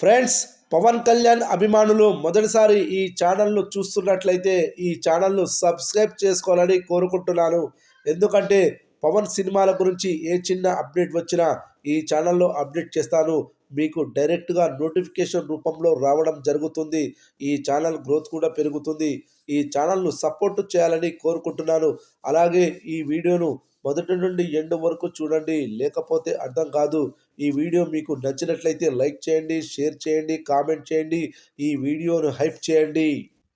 Friends, Pawan Kalyan అభిమానులు మొదటిసారి ఈ ఛానల్ను చూస్తున్నట్లయితే ఈ ఛానల్ను సబ్స్క్రైబ్ చేసుకోవాలని కోరుకుంటున్నాను. ఎందుకంటే పవన్ సినిమాల గురించి ఏ చిన్న అప్డేట్ వచ్చినా ఈ ఛానల్లో అప్డేట్ చేస్తాను. మీకు డైరెక్ట్గా నోటిఫికేషన్ రూపంలో రావడం జరుగుతుంది. ఈ ఛానల్ గ్రోత్ కూడా పెరుగుతుంది. ఈ ఛానల్ను సపోర్ట్ చేయాలని కోరుకుంటున్నాను. అలాగే ఈ వీడియోను మొదటి నుండి ఎండ్ వరకు చూడండి, లేకపోతే అర్థం కాదు. ఈ వీడియో మీకు నచ్చినట్లయితే లైక్ చేయండి, షేర్ చేయండి, కామెంట్ చేయండి, ఈ వీడియోను హైప్ చేయండి.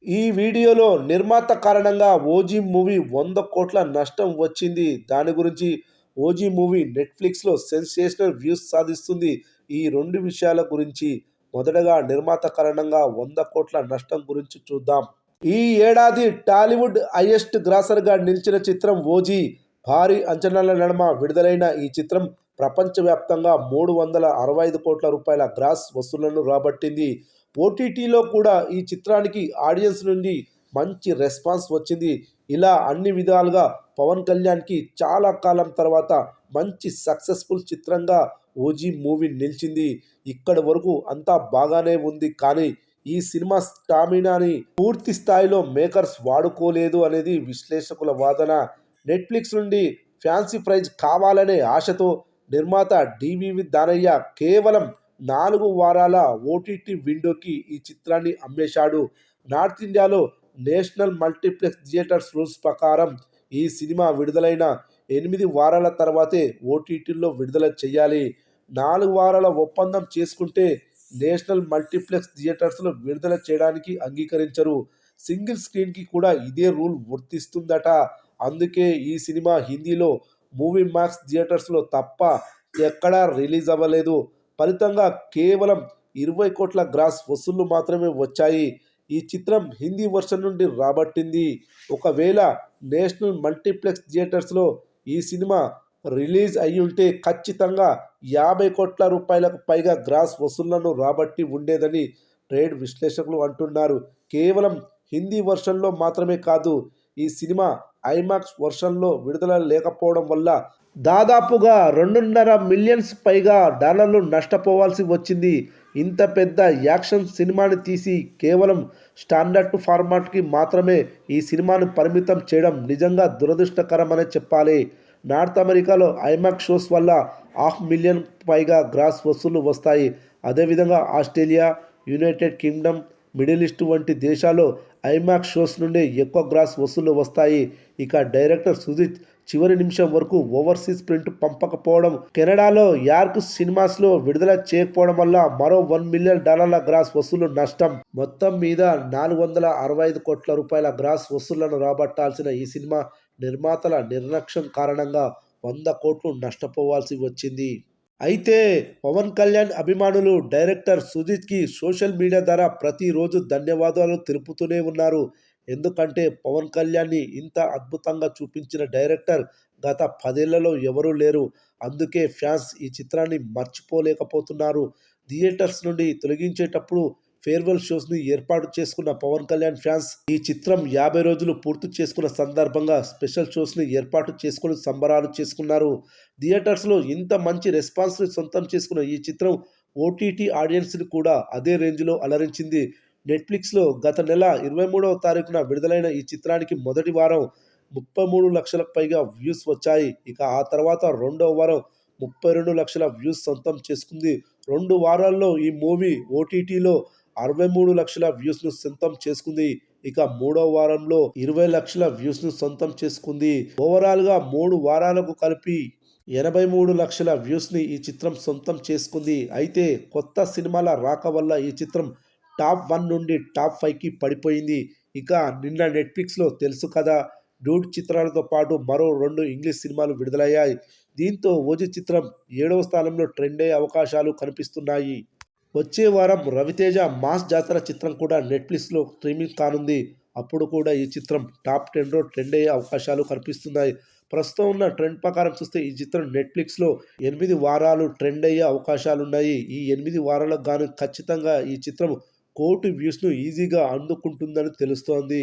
ఈ వీడియోలో నిర్మాత కారణంగా ఓజీ మూవీ 100 కోట్ల నష్టం వచ్చింది. దాని గురించి ఓజీ మూవీ నెట్ఫ్లిక్స్లో సెన్సేషనల్ వ్యూస్ సాధిస్తుంది. ఈ రెండు విషయాల గురించి మొదటగా నిర్మాత కారణంగా 100 కోట్ల నష్టం గురించి చూద్దాం. ఈ ఏడాది టాలీవుడ్ హైయెస్ట్ గ్రాసర్గా నిలిచిన చిత్రం ఓజీ. భారీ అంచనాల నడుమ విడుదలైన ఈ చిత్రం ప్రపంచవ్యాప్తంగా 365 కోట్ల రూపాయల గ్రాస్ వసూళ్లను రాబట్టింది. ఓటీటీలో కూడా ఈ చిత్రానికి ఆడియన్స్ నుండి మంచి రెస్పాన్స్ వచ్చింది. ఇలా అన్ని విధాలుగా పవన్ కళ్యాణ్కి చాలా కాలం తర్వాత మంచి సక్సెస్ఫుల్ చిత్రంగా ఓజీ మూవీ నిలిచింది. ఇక్కడి వరకు అంతా బాగానే ఉంది, కానీ ఈ సినిమా స్టామినాని పూర్తి స్థాయిలో మేకర్స్ వాడుకోలేదు అనేది విశ్లేషకుల వాదన. నెట్ఫ్లిక్స్ నుండి ఫ్యాన్సీ ప్రైజ్ కావాలనే ఆశతో నిర్మాత డివివి దానయ్య కేవలం 4 వారాల ఓటీటీ విండోకి ఈ చిత్రాన్ని అమ్మేశాడు. నార్త్ ఇండియాలో నేషనల్ మల్టీప్లెక్స్ థియేటర్స్ రూల్స్ ప్రకారం ఈ సినిమా విడుదలైన 8 వారాల తర్వాతే ఓటీటీలో విడుదల చేయాలి. 4 వారాల ఒప్పందం చేసుకుంటే నేషనల్ మల్టీప్లెక్స్ థియేటర్స్లో విడుదల చేయడానికి అంగీకరించరు. సింగిల్ స్క్రీన్కి కూడా ఇదే రూల్ వర్తిస్తుందట. అందుకే ఈ సినిమా హిందీలో మూవీ మ్యాక్స్ థియేటర్స్లో తప్ప ఎక్కడా రిలీజ్ అవ్వలేదు. ఫలితంగా కేవలం 20 కోట్ల గ్రాస్ వసూళ్లు మాత్రమే వచ్చాయి. ఈ చిత్రం హిందీ వర్షన్ నుండి రాబట్టింది. ఒకవేళ నేషనల్ మల్టీప్లెక్స్ థియేటర్స్లో ఈ సినిమా రిలీజ్ అయ్యుంటే ఖచ్చితంగా 50 కోట్ల రూపాయలకు పైగా గ్రాస్ వసూళ్లను రాబట్టి ఉండేదని ట్రేడ్ విశ్లేషకులు అంటున్నారు. కేవలం హిందీ వర్షన్లో మాత్రమే కాదు, ఈ సినిమా ఐమాక్స్ వర్షన్లో విడుదల లేకపోవడం వల్ల దాదాపుగా 2.5 మిలియన్స్ పైగా డాలర్లు నష్టపోవాల్సి వచ్చింది. ఇంత పెద్ద యాక్షన్ సినిమాని తీసి కేవలం స్టాండర్డ్ ఫార్మాట్కి మాత్రమే ఈ సినిమాను పరిమితం చేయడం నిజంగా దురదృష్టకరమనే చెప్పాలి. నార్త్ అమెరికాలో ఐమాక్స్ షోస్ వల్ల 500,000 పైగా గ్రాస్ వసూళ్లు వస్తాయి. అదేవిధంగా Australia, United Kingdom, middle east వంటి దేశాల్లో ఐమాక్స్ షోస్ నుండి ఎక్కువ గ్రాస్ వసూళ్లు వస్తాయి. ఇక డైరెక్టర్ సుజిత్ చివరి నిమిషం వరకు ఓవర్సీస్ ప్రింట్ పంపకపోవడం, కెనడాలో యార్క్ సినిమాస్లో విడుదల చేయకపోవడం వల్ల మరో $1 మిలియన్ గ్రాస్ వసూలు నష్టం. మొత్తం మీద 465 కోట్ల రూపాయల గ్రాస్ వసూళ్లను రాబట్టాల్సిన ఈ సినిమా నిర్మాతల నిర్లక్ష్యం కారణంగా 100 కోట్లు నష్టపోవాల్సి వచ్చింది. అయితే పవన్ కళ్యాణ్ అభిమానులు డైరెక్టర్ సుజిత్కి సోషల్ మీడియా ద్వారా ప్రతిరోజు ధన్యవాదాలు తెలుపుతూనే ఉన్నారు. ఎందుకంటే పవన్ కళ్యాణ్ని ఇంత అద్భుతంగా చూపించిన డైరెక్టర్ గత 10 ఏళ్లలో ఎవరూ లేరు. అందుకే ఫ్యాన్స్ ఈ చిత్రాన్ని మర్చిపోలేకపోతున్నారు. థియేటర్స్ నుండి తొలగించేటప్పుడు ఫేర్వెల్ షోస్ని ఏర్పాటు చేసుకున్న పవన్ కళ్యాణ్ ఫ్యాన్స్ ఈ చిత్రం 50 రోజులు పూర్తి చేసుకున్న సందర్భంగా స్పెషల్ షోస్ని ఏర్పాటు చేసుకుని సంబరాలు చేసుకున్నారు. థియేటర్స్లో ఇంత మంచి రెస్పాన్స్ని సొంతం చేసుకున్న ఈ చిత్రం ఓటీటీ ఆడియన్స్ని కూడా అదే రేంజ్లో అలరించింది. నెట్ఫ్లిక్స్లో గత నెల 23వ తారీఖున విడుదలైన ఈ చిత్రానికి మొదటి వారం 33 లక్షలకు పైగా వ్యూస్ వచ్చాయి. ఇక ఆ తర్వాత రెండవ వారం 32 లక్షల వ్యూస్ సొంతం చేసుకుంది. 2 వారాల్లో ఈ మూవీ ఓటీటీలో 63 లక్షల వ్యూస్ను సొంతం చేసుకుంది. ఇక మూడవ వారంలో 20 లక్షల వ్యూస్ను సొంతం చేసుకుంది. ఓవరాల్గా 3 వారాలకు కలిపి 83 లక్షల వ్యూస్ని ఈ చిత్రం సొంతం చేసుకుంది. అయితే కొత్త సినిమాల రాక వల్ల ఈ చిత్రం టాప్ 1 నుండి టాప్ 5కి పడిపోయింది. ఇక నిన్న నెట్ఫ్లిక్స్లో తెలుసు కదా, డూడ్ చిత్రాలతో పాటు మరో 2 ఇంగ్లీష్ సినిమాలు విడుదలయ్యాయి. దీంతో ఓజీ చిత్రం 7వ స్థానంలో ట్రెండ్ అయ్యే అవకాశాలు కనిపిస్తున్నాయి. వచ్చే వారం రవితేజ మాస్ జాతర చిత్రం కూడా నెట్ఫ్లిక్స్లో స్ట్రీమింగ్ కానుంది. అప్పుడు కూడా ఈ చిత్రం టాప్ 10లో ట్రెండ్ అయ్యే అవకాశాలు కనిపిస్తున్నాయి. ప్రస్తుతం ఉన్న ట్రెండ్ ప్రకారం చూస్తే ఈ చిత్రం నెట్ఫ్లిక్స్లో 8 వారాలు ట్రెండ్ అయ్యే అవకాశాలున్నాయి. ఈ 8 వారాలకు గాను ఖచ్చితంగా ఈ చిత్రం 1 కోటి వ్యూస్ను ఈజీగా అందుకుంటుందని తెలుస్తోంది.